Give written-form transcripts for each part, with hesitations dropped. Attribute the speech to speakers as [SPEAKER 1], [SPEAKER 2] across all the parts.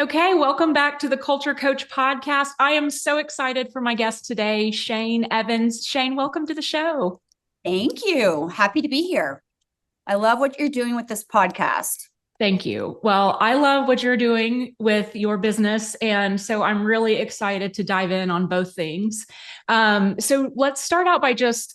[SPEAKER 1] Okay, welcome back to the Culture Coach podcast. I am so excited for my guest today, Shane Evans. Shane, welcome to the show.
[SPEAKER 2] Thank you. Happy to be here. I love what you're doing with this podcast.
[SPEAKER 1] Thank you. Well, I love what you're doing with your business. And so I'm really excited to dive in on both things. So let's start out by just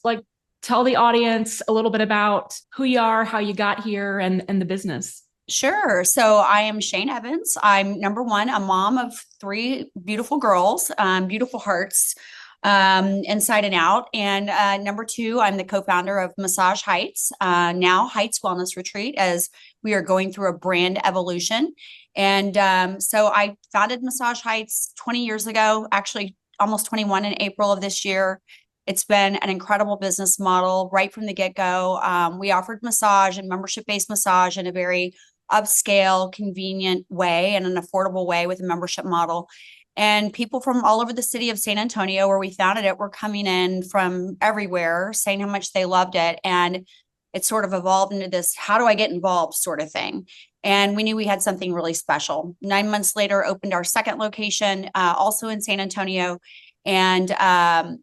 [SPEAKER 1] tell the audience a little bit about who you are, how you got here, and the business.
[SPEAKER 2] Sure. So I am Shane Evans. I'm number one, a mom of three beautiful girls, beautiful hearts, inside and out. And number two, I'm the co-founder of Massage Heights, now Heights Wellness Retreat, as we are going through a brand evolution. And so I founded Massage Heights 20 years ago, actually almost 21 in April of this year. It's been an incredible business model right from the get-go. We offered massage and membership-based massage in a very upscale, convenient way and an affordable way with a membership model. And people from all over the city of San Antonio, where we founded it, were coming in from everywhere saying how much they loved it. And it sort of evolved into this, how do I get involved sort of thing. And we knew we had something really special. 9 months later, opened our second location, also in San Antonio. And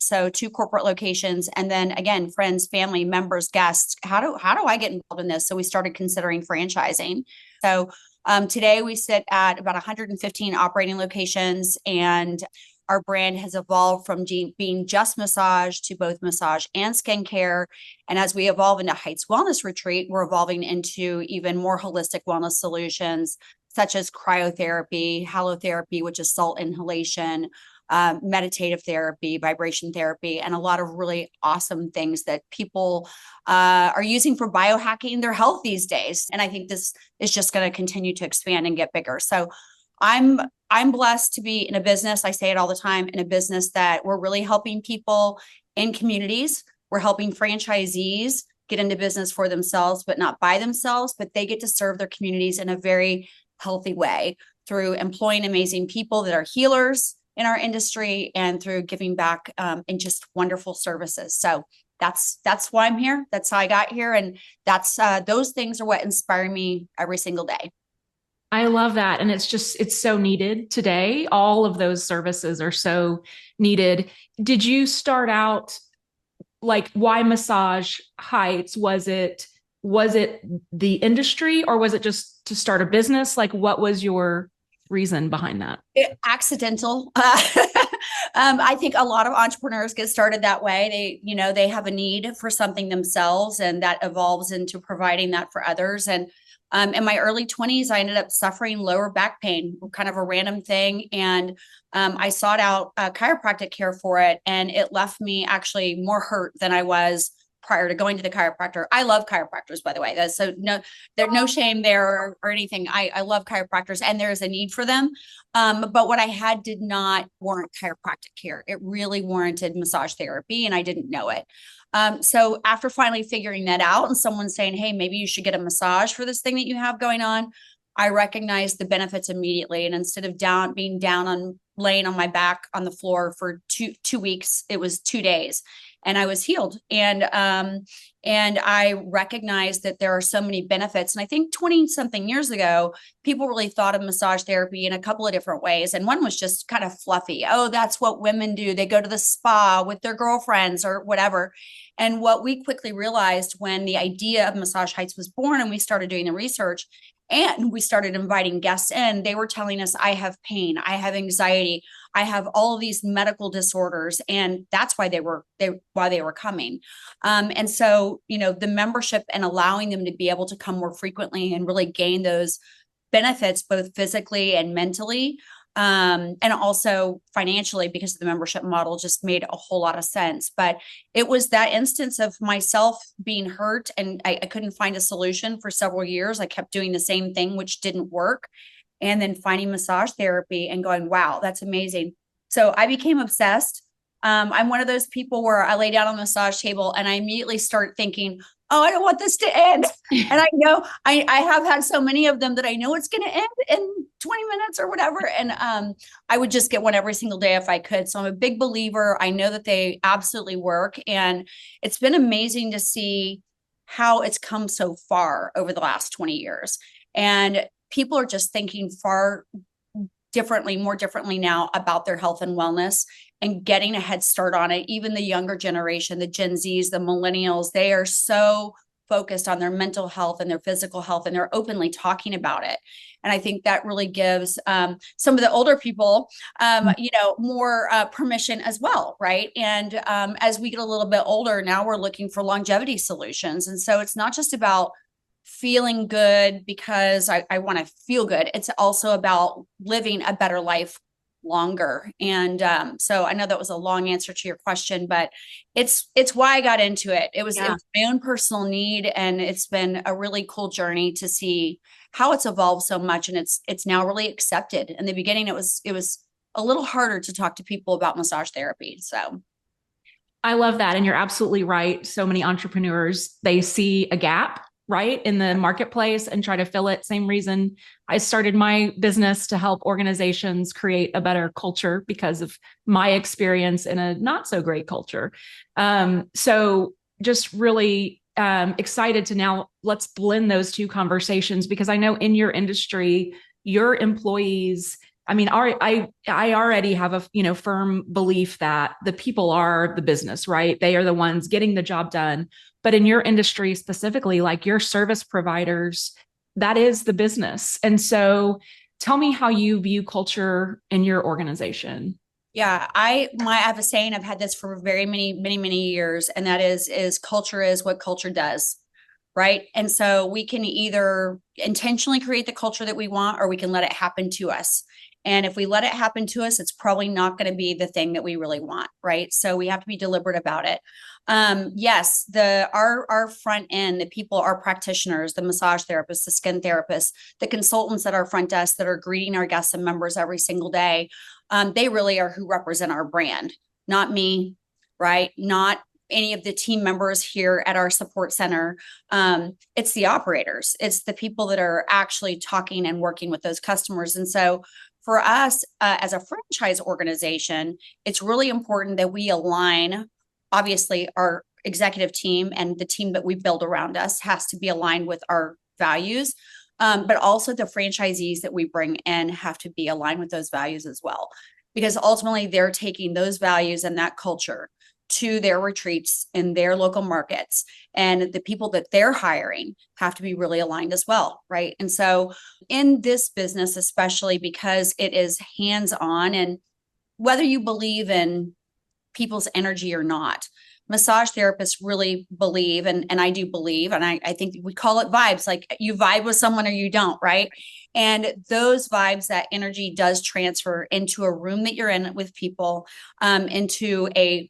[SPEAKER 2] so two corporate locations, and then again, friends, family, members, guests. How do I get involved in this? So we started considering franchising. So today we sit at about 115 operating locations, and our brand has evolved from being just massage to both massage and skincare. And as we evolve into Heights Wellness Retreat, we're evolving into even more holistic wellness solutions, such as cryotherapy, halotherapy, which is salt inhalation, meditative therapy, vibration therapy, and a lot of really awesome things that people are using for biohacking their health these days. And I think this is just going to continue to expand and get bigger. So I'm blessed to be in a business. I say it all the time, in a business that we're really helping people in communities. We're helping franchisees get into business for themselves, but not by themselves, but they get to serve their communities in a very healthy way through employing amazing people that are healers in our industry and through giving back in just wonderful services. So that's why I'm here. That's how I got here. And that's those things are what inspire me every single day.
[SPEAKER 1] I love that. And it's so needed today. All of those services are so needed. Did you start out why Massage Heights? Was it the industry, or was it just to start a business? What was your reason behind that?
[SPEAKER 2] Accidental. I think a lot of entrepreneurs get started that way. They have a need for something themselves, and that evolves into providing that for others. And in my early 20s, I ended up suffering lower back pain, kind of a random thing. And I sought out chiropractic care for it, and it left me actually more hurt than I was prior to going to the chiropractor. I love chiropractors, by the way. So there's no shame there or anything. I love chiropractors, and there is a need for them. But what I had did not warrant chiropractic care. It really warranted massage therapy, and I didn't know it. So after finally figuring that out and someone saying, hey, maybe you should get a massage for this thing that you have going on, I recognized the benefits immediately. And instead of being down on laying on my back on the floor for two weeks, it was 2 days. And I was healed. And I recognized that there are so many benefits. And I think 20 something years ago, people really thought of massage therapy in a couple of different ways. And one was just kind of fluffy. Oh, that's what women do. They go to the spa with their girlfriends or whatever. And what we quickly realized when the idea of Massage Heights was born and we started doing the research and we started inviting guests in, they were telling us, I have pain, I have anxiety, I have all of these medical disorders, and that's why they were coming. And so, the membership and allowing them to be able to come more frequently and really gain those benefits, both physically and mentally, and also financially, because the membership model just made a whole lot of sense. But it was that instance of myself being hurt, and I couldn't find a solution for several years. I kept doing the same thing, which didn't work. And then finding massage therapy and going, wow, that's amazing. So I became obsessed. I'm one of those people where I lay down on the massage table and I immediately start thinking, oh, I don't want this to end. And I know I have had so many of them that I know it's going to end in 20 minutes or whatever. And I would just get one every single day if I could. So I'm a big believer. I know that they absolutely work. And it's been amazing to see how it's come so far over the last 20 years. And people are just thinking far more differently now about their health and wellness and getting a head start on it. Even the younger generation, the Gen Zs, the millennials, they are so focused on their mental health and their physical health, and they're openly talking about it. And I think that really gives some of the older people, more permission as well, right? And as we get a little bit older, now we're looking for longevity solutions. And so it's not just about feeling good because I want to feel good. It's also about living a better life longer. And so I know that was a long answer to your question, but it's why I got into it. It was my own personal need, and it's been a really cool journey to see how it's evolved so much, and it's now really accepted. In the beginning, it was a little harder to talk to people about massage therapy. So
[SPEAKER 1] I love that. And you're absolutely right. So many entrepreneurs, they see a gap, right, in the marketplace and try to fill it. Same reason I started my business, to help organizations create a better culture because of my experience in a not so great culture. So just really excited to now let's blend those two conversations, because I know in your industry, your employees, I mean, I already have a firm belief that the people are the business, right? They are the ones getting the job done. But in your industry specifically, like your service providers, that is the business. And so, tell me how you view culture in your organization.
[SPEAKER 2] yeah, I have a saying. I've had this for very many years, and that is culture is what culture does. Right. And so we can either intentionally create the culture that we want, or we can let it happen to us. And if we let it happen to us, it's probably not going to be the thing that we really want. Right. So we have to be deliberate about it. Yes, our front end, the people, our practitioners, the massage therapists, the skin therapists, the consultants at our front desk that are greeting our guests and members every single day, they really are who represent our brand, not me, right? Not any of the team members here at our support center. It's the operators. It's the people that are actually talking and working with those customers. And so for us as a franchise organization, it's really important that we align. Obviously, our executive team and the team that we build around us has to be aligned with our values. But also the franchisees that we bring in have to be aligned with those values as well, because ultimately they're taking those values and that culture to their retreats in their local markets. And the people that they're hiring have to be really aligned as well, right? And so in this business, especially because it is hands-on, and whether you believe in people's energy or not, massage therapists really believe, and I do believe, and I think we call it vibes, like you vibe with someone or you don't, right? And those vibes, that energy does transfer into a room that you're in with people, into a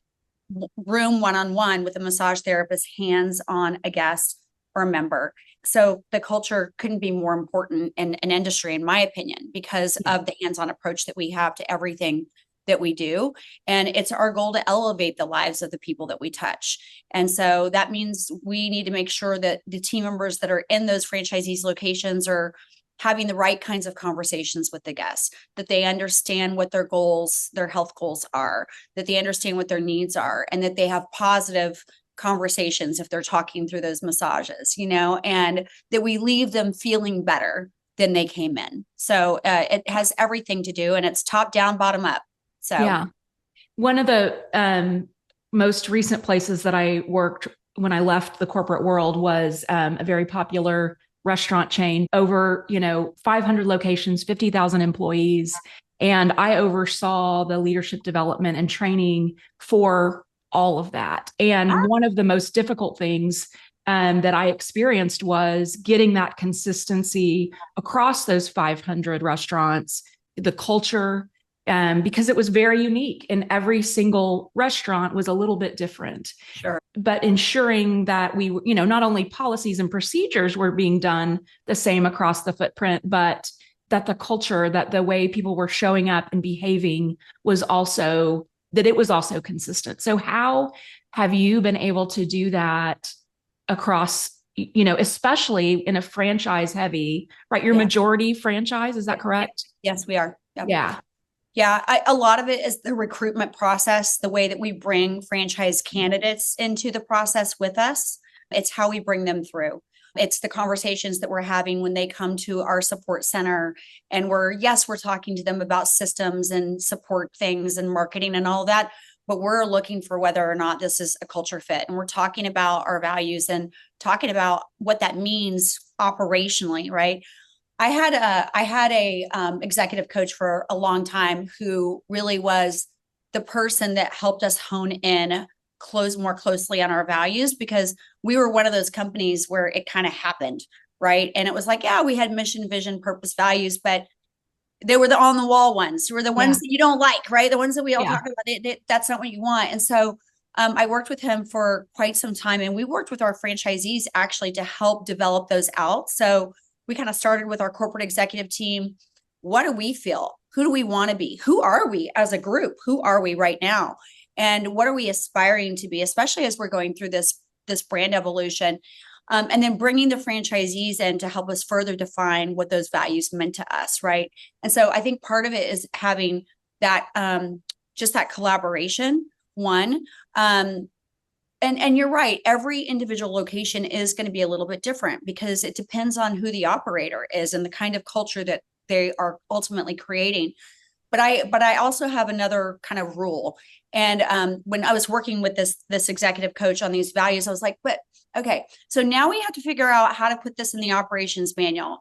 [SPEAKER 2] room one-on-one with a massage therapist, hands on a guest or a member. So the culture couldn't be more important in an industry, in my opinion, because of the hands-on approach that we have to everything that we do. And it's our goal to elevate the lives of the people that we touch. And so that means we need to make sure that the team members that are in those franchisees locations are having the right kinds of conversations with the guests, that they understand what their goals, their health goals are, that they understand what their needs are, and that they have positive conversations if they're talking through those massages, and that we leave them feeling better than they came in. So it has everything to do, and it's top down, bottom up. So
[SPEAKER 1] Yeah. One of the most recent places that I worked when I left the corporate world was a very popular restaurant chain, over 500 locations, 50,000 employees, and I oversaw the leadership development and training for all of that. And one of the most difficult things that I experienced was getting that consistency across those 500 restaurants, the culture, because it was very unique, and every single restaurant was a little bit different.
[SPEAKER 2] sure.
[SPEAKER 1] But ensuring that we, not only policies and procedures were being done the same across the footprint, but that the culture, that the way people were showing up and behaving was also, that it was also consistent. So how have you been able to do that across, especially in a franchise heavy, right? Your majority franchise, is that correct?
[SPEAKER 2] Yes, we are. Yep.
[SPEAKER 1] Yeah.
[SPEAKER 2] Yeah, a lot of it is the recruitment process, the way that we bring franchise candidates into the process with us. It's how we bring them through. It's the conversations that we're having when they come to our support center, and we're talking to them about systems and support things and marketing and all that, but we're looking for whether or not this is a culture fit. And we're talking about our values and talking about what that means operationally, right? I had a executive coach for a long time who really was the person that helped us hone in close more closely on our values, because we were one of those companies where it kind of happened, right? And it was like, yeah, we had mission, vision, purpose, values, but they were the on the wall ones, who were the ones
[SPEAKER 1] Yeah.
[SPEAKER 2] that you don't like, right? The ones that we all
[SPEAKER 1] Yeah.
[SPEAKER 2] talk about. That's not what you want. And so I worked with him for quite some time, and we worked with our franchisees actually to help develop those out. So we kind of started with our corporate executive team. What do we feel? Who do we want to be? Who are we as a group? Who are we right now? And what are we aspiring to be, especially as we're going through this brand evolution? And then bringing the franchisees in to help us further define what those values meant to us, right? And so I think part of it is having that just that collaboration. One, and you're right, every individual location is going to be a little bit different because it depends on who the operator is and the kind of culture that they are ultimately creating. But I also have another kind of rule. And when I was working with this executive coach on these values, I was like, but okay, so now we have to figure out how to put this in the operations manual.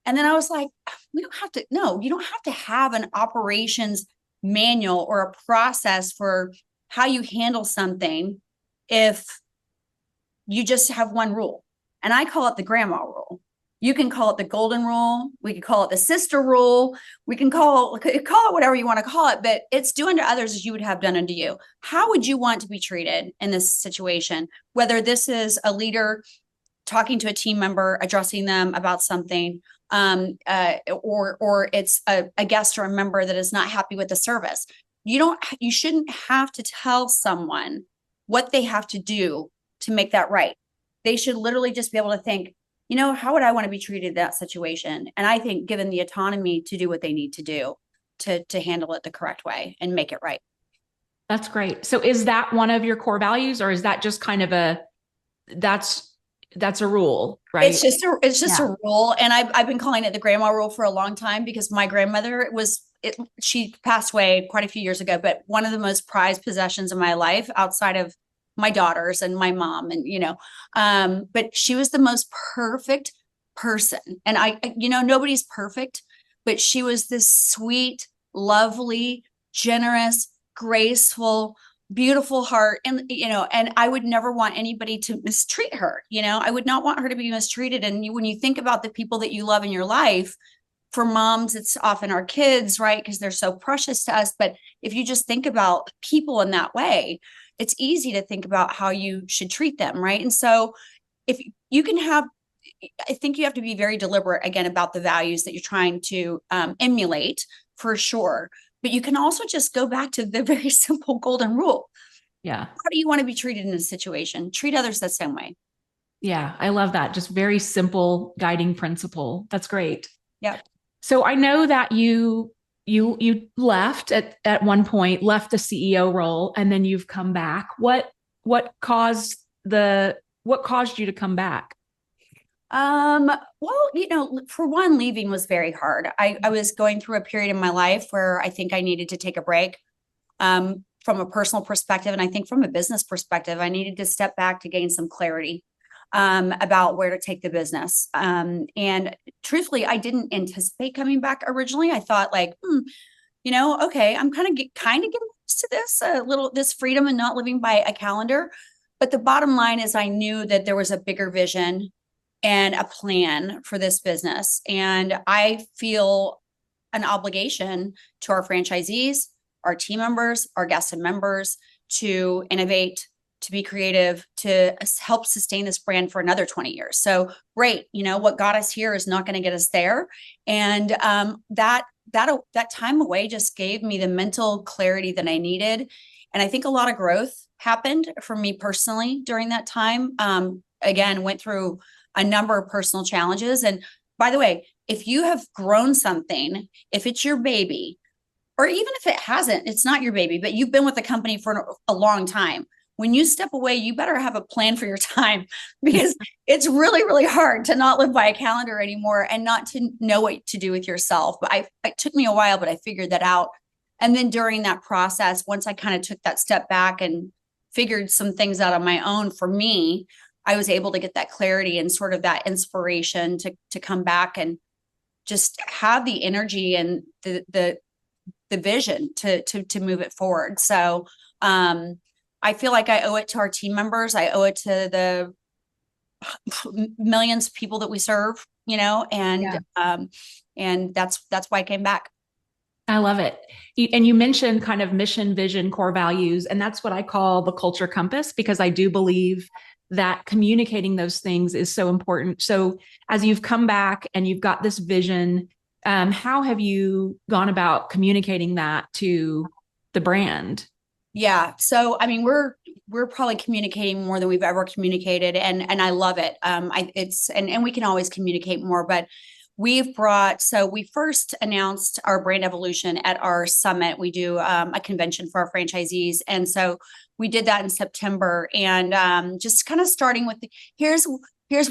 [SPEAKER 2] And then I was like, we don't have to, no, you don't have to have an operations manual or a process for how you handle something if you just have one rule. And I call it the grandma rule. You can call it the golden rule. We could call it the sister rule. We can call it whatever you want to call it, but it's do unto others as you would have done unto you. How would you want to be treated in this situation? Whether this is a leader talking to a team member, addressing them about something, or it's a guest or a member that is not happy with the service. You shouldn't have to tell someone what they have to do to make that right. They should literally just be able to think, how would I want to be treated in that situation? And I think given the autonomy to do what they need to do to handle it the correct way and make it right.
[SPEAKER 1] That's great. So is that one of your core values, or is that just kind of that's a rule, right?
[SPEAKER 2] It's just
[SPEAKER 1] Yeah.
[SPEAKER 2] a rule. And I've been calling it the grandma rule for a long time because my grandmother she passed away quite a few years ago, but one of the most prized possessions of my life outside of my daughters and my mom, and but she was the most perfect person. And nobody's perfect, but she was this sweet, lovely, generous, graceful, beautiful heart. And I would never want anybody to mistreat her. I would not want her to be mistreated. And when you think about the people that you love in your life, for moms, it's often our kids, right? Because they're so precious to us. But if you just think about people in that way, it's easy to think about how you should treat them, right? And so if you can I think you have to be very deliberate again about the values that you're trying to emulate, for sure. But you can also just go back to the very simple golden rule.
[SPEAKER 1] Yeah.
[SPEAKER 2] How do you want to be treated in a situation? Treat others the same way.
[SPEAKER 1] Yeah. I love that. Just very simple guiding principle. That's great.
[SPEAKER 2] Yeah.
[SPEAKER 1] So I know that you left at one point, left the CEO role, and then you've come back. What caused you to come back?
[SPEAKER 2] Well, for one, leaving was very hard. I was going through a period in my life where I think I needed to take a break. From a personal perspective, and I think from a business perspective, I needed to step back to gain some clarity about where to take the business. And truthfully, I didn't anticipate coming back originally. I thought like, okay, I'm kind of getting used to this freedom and not living by a calendar. But the bottom line is I knew that there was a bigger vision and a plan for this business. And I feel an obligation to our franchisees, our team members, our guests and members to innovate, to be creative, to help sustain this brand for another 20 years. So great, what got us here is not going to get us there. And that time away just gave me the mental clarity that I needed. And I think a lot of growth happened for me personally during that time. Again, went through a number of personal challenges. And by the way, if you have grown something, if it's your baby, or even if it hasn't, it's not your baby, but you've been with the company for a long time, when you step away, you better have a plan for your time because it's really, really hard to not live by a calendar anymore and not to know what to do with yourself. But it took me a while, but I figured that out. And then during that process, once I kind of took that step back and figured some things out on my own for me, I was able to get that clarity and sort of that inspiration to come back and just have the energy and the vision to move it forward. So I feel like I owe it to our team members. I owe it to the millions of people that we serve, and that's why I came back.
[SPEAKER 1] I love it. And you mentioned kind of mission, vision, core values, and that's what I call the culture compass, because I do believe that communicating those things is so important. So as you've come back and you've got this vision, how have you gone about communicating that to the brand?
[SPEAKER 2] Yeah. So, I mean, we're probably communicating more than we've ever communicated, and I love it. And we can always communicate more, but so we first announced our brand evolution at our summit. We do a convention for our franchisees. And so we did that in September, and just kind of starting with here's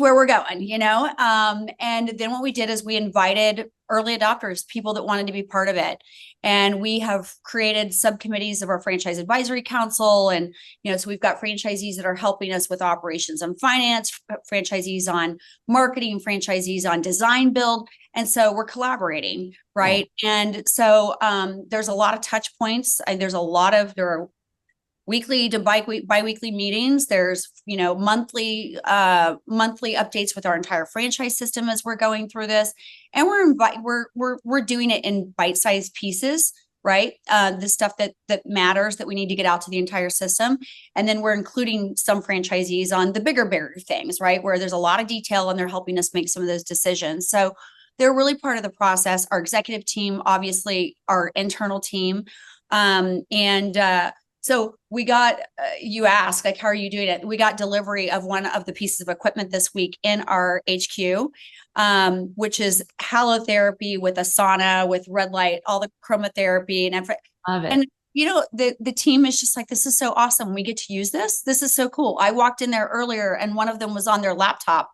[SPEAKER 2] where we're going, and then what we did is we invited early adopters, people that wanted to be part of it. And we have created subcommittees of our franchise advisory council. And, so we've got franchisees that are helping us with operations and finance, franchisees on marketing, franchisees on design build. And so we're collaborating, right? Yeah. And so there's a lot of touch points. There are weekly to bi-weekly meetings. There's, monthly updates with our entire franchise system as we're going through this. And we're doing it in bite-sized pieces, right? The stuff that matters that we need to get out to the entire system. And then we're including some franchisees on the bigger things, right? Where there's a lot of detail and they're helping us make some of those decisions. So they're really part of the process. Our executive team, obviously our internal team. So we got, you asked, like, how are you doing it? We got delivery of one of the pieces of equipment this week in our HQ, which is halotherapy with a sauna, with red light, all the chromotherapy.
[SPEAKER 1] Love it.
[SPEAKER 2] And, the team is just like, this is so awesome. We get to use this. This is so cool. I walked in there earlier and one of them was on their laptop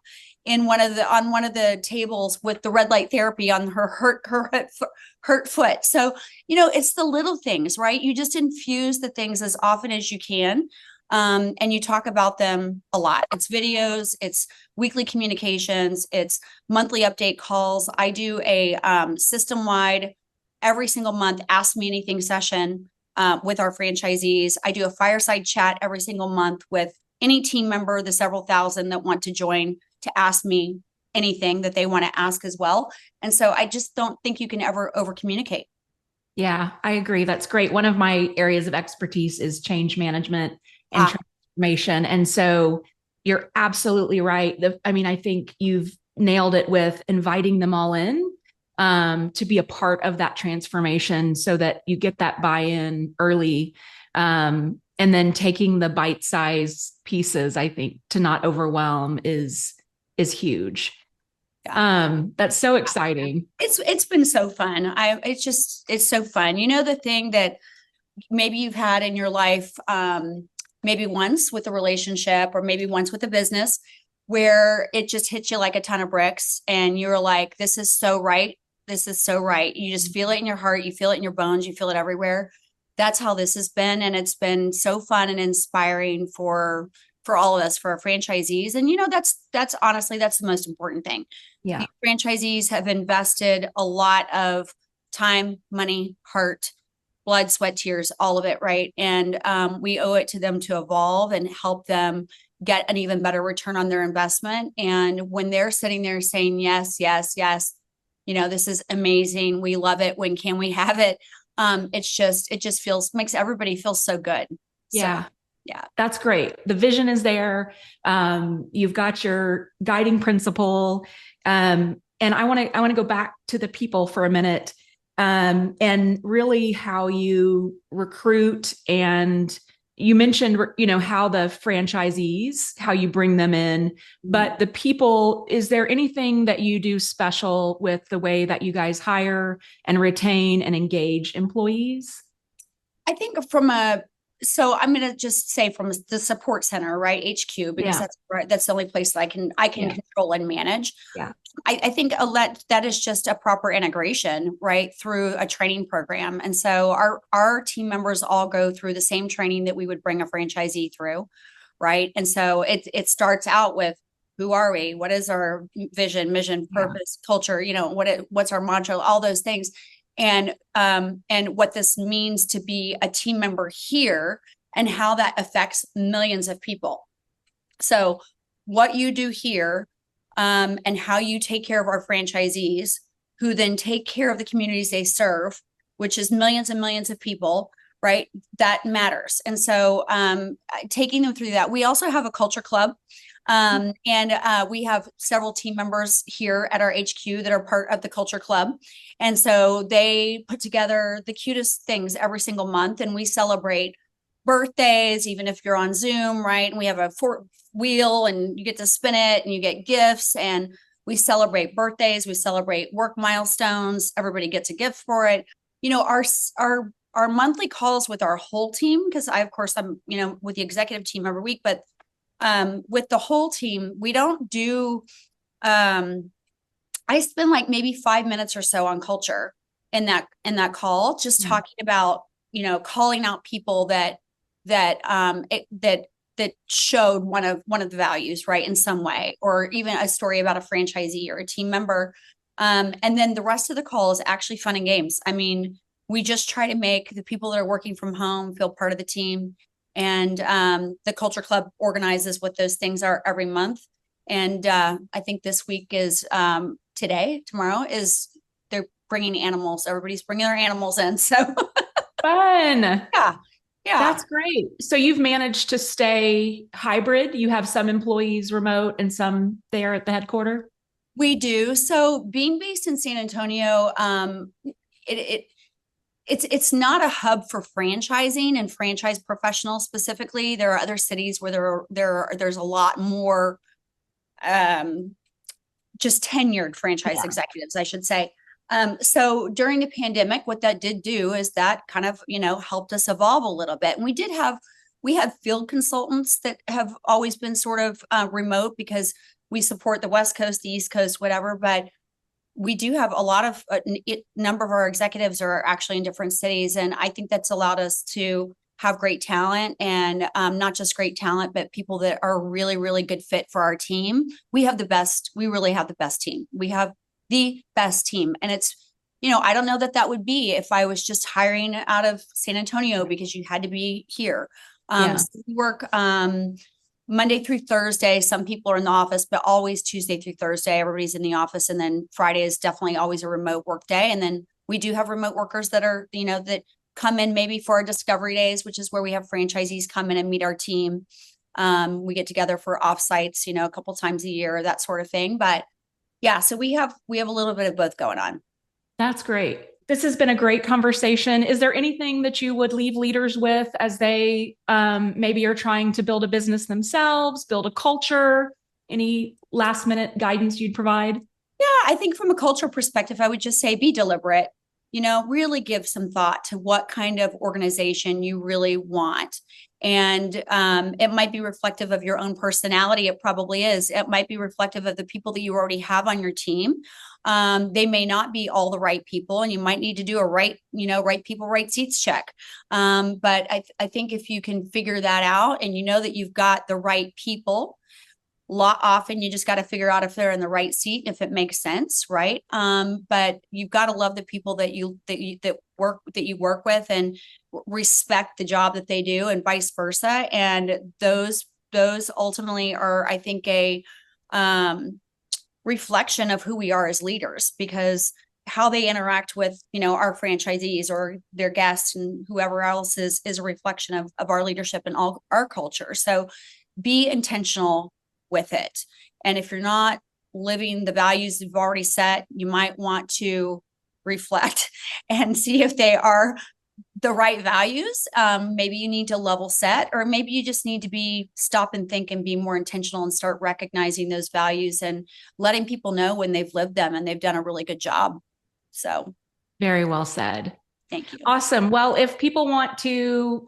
[SPEAKER 2] on one of the tables with the red light therapy on her hurt foot. So, it's the little things, right? You just infuse the things as often as you can. And you talk about them a lot. It's videos, it's weekly communications, it's monthly update calls. I do a system-wide every single month, ask me anything session with our franchisees. I do a fireside chat every single month with any team member, the several thousand that want to join, to ask me anything that they want to ask as well. And so I just don't think you can ever over communicate.
[SPEAKER 1] Yeah, I agree. That's great. One of my areas of expertise is change management and transformation. And so you're absolutely right. I think you've nailed it with inviting them all in to be a part of that transformation so that you get that buy-in early. And then taking the bite-sized pieces, I think, to not overwhelm is huge. Yeah. That's so exciting.
[SPEAKER 2] It's been so fun. It's so fun. The thing that maybe you've had in your life, maybe once with a relationship or maybe once with a business where it just hits you like a ton of bricks and you're like, this is so right. This is so right. You just feel it in your heart. You feel it in your bones. You feel it everywhere. That's how this has been. And it's been so fun and inspiring for all of us, for our franchisees. And, that's honestly, that's the most important thing.
[SPEAKER 1] Yeah.
[SPEAKER 2] The franchisees have invested a lot of time, money, heart, blood, sweat, tears, all of it. Right. And we owe it to them to evolve and help them get an even better return on their investment. And when they're sitting there saying, yes, yes, yes, this is amazing. We love it. When can we have it? It just makes everybody feel so good.
[SPEAKER 1] Yeah.
[SPEAKER 2] So, yeah,
[SPEAKER 1] that's great. The vision is there. You've got your guiding principle. And I want to go back to the people for a minute, and really how you recruit. And you mentioned, how the franchisees, how you bring them in, but the people, is there anything that you do special with the way that you guys hire and retain and engage employees?
[SPEAKER 2] I think So I'm going to just say from the support center, right? HQ, because
[SPEAKER 1] Yeah.
[SPEAKER 2] that's right. That's the only place that I can
[SPEAKER 1] Yeah.
[SPEAKER 2] control and manage.
[SPEAKER 1] Yeah.
[SPEAKER 2] I think that is just a proper integration, right, through a training program. And so our team members all go through the same training that we would bring a franchisee through, right? And so it starts out with who are we? What is our vision, mission,
[SPEAKER 1] Yeah.
[SPEAKER 2] purpose, culture? What's our mantra? All those things, and what this means to be a team member here, and how that affects millions of people. So what you do here, and how you take care of our franchisees, who then take care of the communities they serve, which is millions and millions of people, right? That matters. And so taking them through that. We also have a culture club. And we have several team members here at our HQ that are part of the culture club. And so they put together the cutest things every single month, and we celebrate birthdays, even if you're on Zoom, right? And we have a wheel, and you get to spin it, and you get gifts, and we celebrate birthdays, we celebrate work milestones, everybody gets a gift for it. Our monthly calls with our whole team, because I, of course, I'm, with the executive team every week, but with the whole team, we don't do, I spend like maybe 5 minutes or so on culture in that call, just
[SPEAKER 1] Yeah.
[SPEAKER 2] talking about, calling out people that showed one of the values, right, in some way, or even a story about a franchisee or a team member. And then the rest of the call is actually fun and games. I mean, we just try to make the people that are working from home feel part of the team. And the Culture Club organizes what those things are every month. And I think this week is tomorrow is they're bringing animals. Everybody's bringing their animals in. So
[SPEAKER 1] Fun.
[SPEAKER 2] yeah, yeah.
[SPEAKER 1] That's great. So you've managed to stay hybrid. You have some employees remote and some there at the headquarters.
[SPEAKER 2] We do. So being based in San Antonio, it it's not a hub for franchising and franchise professionals specifically. There are other cities where there's a lot more um, just tenured franchise
[SPEAKER 1] Yeah.
[SPEAKER 2] executives, I should say. So during the pandemic, what that did do is that kind of, helped us evolve a little bit. And we have field consultants that have always been sort of remote, because we support the West Coast, the East Coast, whatever. But we do have a lot of number of our executives are actually in different cities. And I think that's allowed us to have great talent, and not just great talent, but people that are really, really good fit for our team. We really have the best team. We have the best team. And it's, I don't know that would be if I was just hiring out of San Antonio, because you had to be here.
[SPEAKER 1] Yeah.
[SPEAKER 2] So we work Monday through Thursday. Some people are in the office, but always Tuesday through Thursday, everybody's in the office. And then Friday is definitely always a remote work day. And then we do have remote workers that are, that come in maybe for our discovery days, which is where we have franchisees come in and meet our team. We get together for offsites, a couple times a year, that sort of thing. But yeah, so we have a little bit of both going on.
[SPEAKER 1] That's great. This has been a great conversation. Is there anything that you would leave leaders with as they maybe are trying to build a business themselves, build a culture? Any last minute guidance you'd provide?
[SPEAKER 2] Yeah, I think from a cultural perspective, I would just say be deliberate. Really give some thought to what kind of organization you really want. And it might be reflective of your own personality. It probably is. It might be reflective of the people that you already have on your team. They may not be all the right people, and you might need to do a right people, right seats check. But I think if you can figure that out, and that you've got the right people, lot often you just got to figure out if they're in the right seat, if it makes sense, right? But you've got to love the people that you work with, and respect the job that they do, and vice versa. And those ultimately are, I think, a reflection of who we are as leaders, because how they interact with our franchisees or their guests and whoever else is a reflection of our leadership and all our culture. So be intentional with it. And if you're not living the values you've already set, you might want to reflect and see if they are the right values. Maybe you need to level set, or maybe you just need to stop and think and be more intentional, and start recognizing those values and letting people know when they've lived them and they've done a really good job. So
[SPEAKER 1] Very well said.
[SPEAKER 2] Thank you.
[SPEAKER 1] Awesome. Well, if people want to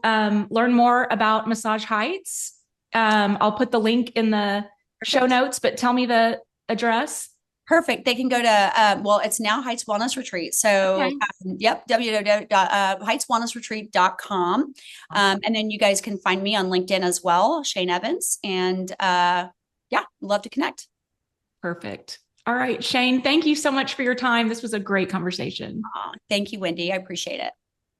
[SPEAKER 1] learn more about Massage Heights, I'll put the link in the show notes, but tell me the address.
[SPEAKER 2] Perfect. They can go to, well, it's now Heights Wellness Retreat. So,
[SPEAKER 1] Okay.
[SPEAKER 2] yep, www.heightswellnessretreat.com. And then you guys can find me on LinkedIn as well, Shane Evans. And yeah, love to connect.
[SPEAKER 1] Perfect. All right, Shane, thank you so much for your time. This was a great conversation.
[SPEAKER 2] Thank you, Wendy. I appreciate it.